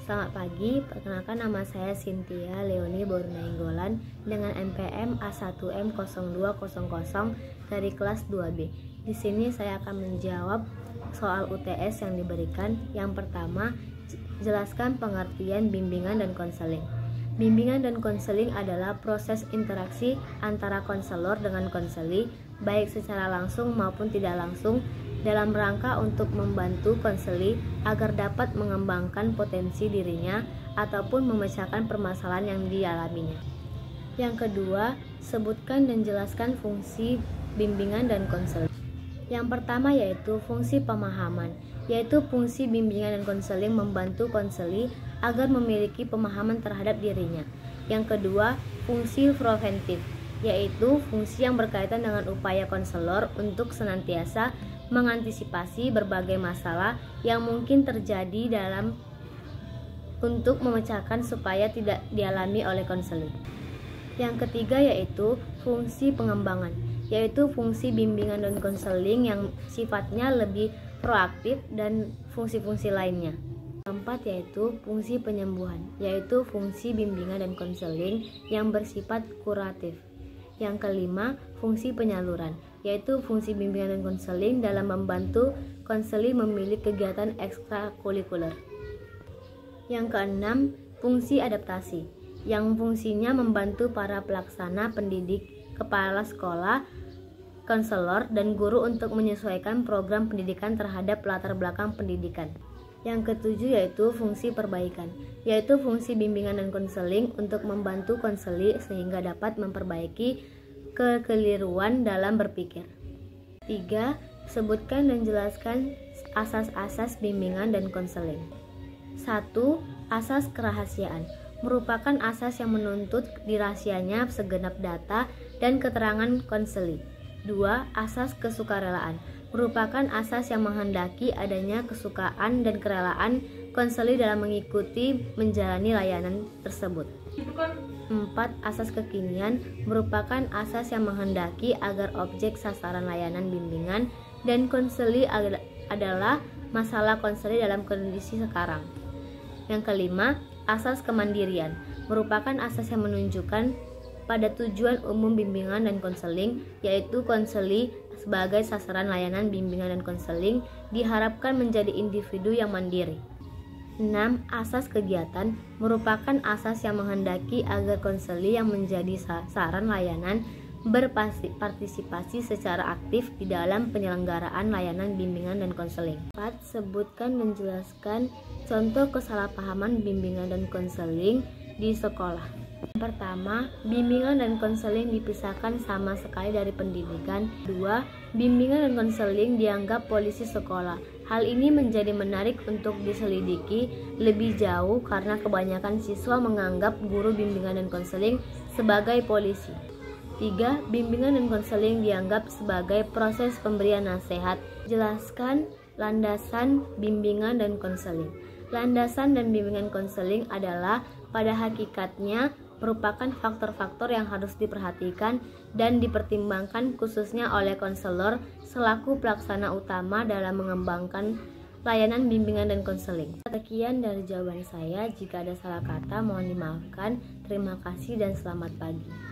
Selamat pagi, perkenalkan nama saya Cynthia Leoni Bornainggolan dengan NPM A1M0200 dari kelas 2B. Di sini saya akan menjawab soal UTS yang diberikan. Yang pertama, jelaskan pengertian bimbingan dan konseling. Bimbingan dan konseling adalah proses interaksi antara konselor dengan konseli, baik secara langsung maupun tidak langsung, dalam rangka untuk membantu konseli agar dapat mengembangkan potensi dirinya ataupun memecahkan permasalahan yang dialaminya. Yang kedua, sebutkan dan jelaskan fungsi bimbingan dan konseling. Yang pertama yaitu fungsi pemahaman, yaitu fungsi bimbingan dan konseling membantu konseli agar memiliki pemahaman terhadap dirinya. Yang kedua, fungsi preventif, yaitu fungsi yang berkaitan dengan upaya konselor untuk senantiasa mengantisipasi berbagai masalah yang mungkin terjadi untuk memecahkan supaya tidak dialami oleh konseling. Yang ketiga yaitu fungsi pengembangan, yaitu fungsi bimbingan dan konseling yang sifatnya lebih proaktif dan fungsi-fungsi lainnya. Keempat yaitu fungsi penyembuhan, yaitu fungsi bimbingan dan konseling yang bersifat kuratif. Yang kelima, fungsi penyaluran, yaitu fungsi bimbingan dan konseling dalam membantu konseli memilih kegiatan ekstrakurikuler. Yang keenam, fungsi adaptasi, yang fungsinya membantu para pelaksana pendidik, kepala sekolah, konselor, dan guru untuk menyesuaikan program pendidikan terhadap latar belakang pendidikan. Yang ketujuh yaitu fungsi perbaikan, yaitu fungsi bimbingan dan konseling untuk membantu konseli sehingga dapat memperbaiki kekeliruan dalam berpikir. 3. Sebutkan dan jelaskan asas-asas bimbingan dan konseling. 1. Asas kerahasiaan, merupakan asas yang menuntut dirahasianya segenap data dan keterangan konseli. 2. Asas kesukarelaan, merupakan asas yang menghendaki adanya kesukaan dan kerelaan konseli dalam mengikuti menjalani layanan tersebut. 4. Asas kekinian, merupakan asas yang menghendaki agar objek sasaran layanan bimbingan dan konseli adalah masalah konseli dalam kondisi sekarang. Yang kelima, asas kemandirian, merupakan asas yang menunjukkan pada tujuan umum bimbingan dan konseling, yaitu konseli sebagai sasaran layanan bimbingan dan konseling diharapkan menjadi individu yang mandiri. 6. Asas kegiatan, merupakan asas yang menghendaki agar konseli yang menjadi sasaran layanan berpartisipasi secara aktif di dalam penyelenggaraan layanan bimbingan dan konseling. 4. Sebutkan dan jelaskan contoh kesalahpahaman bimbingan dan konseling di sekolah. Pertama, bimbingan dan konseling dipisahkan sama sekali dari pendidikan. 2. Bimbingan dan konseling dianggap polisi sekolah. Hal ini menjadi menarik untuk diselidiki lebih jauh karena kebanyakan siswa menganggap guru bimbingan dan konseling sebagai polisi. 3. Bimbingan dan konseling dianggap sebagai proses pemberian nasihat. Jelaskan landasan bimbingan dan konseling. Landasan dan bimbingan konseling adalah pada hakikatnya merupakan faktor-faktor yang harus diperhatikan dan dipertimbangkan khususnya oleh konselor selaku pelaksana utama dalam mengembangkan layanan bimbingan dan konseling. Sekian dari jawaban saya. Jika ada salah kata mohon dimaafkan. Terima kasih dan selamat pagi.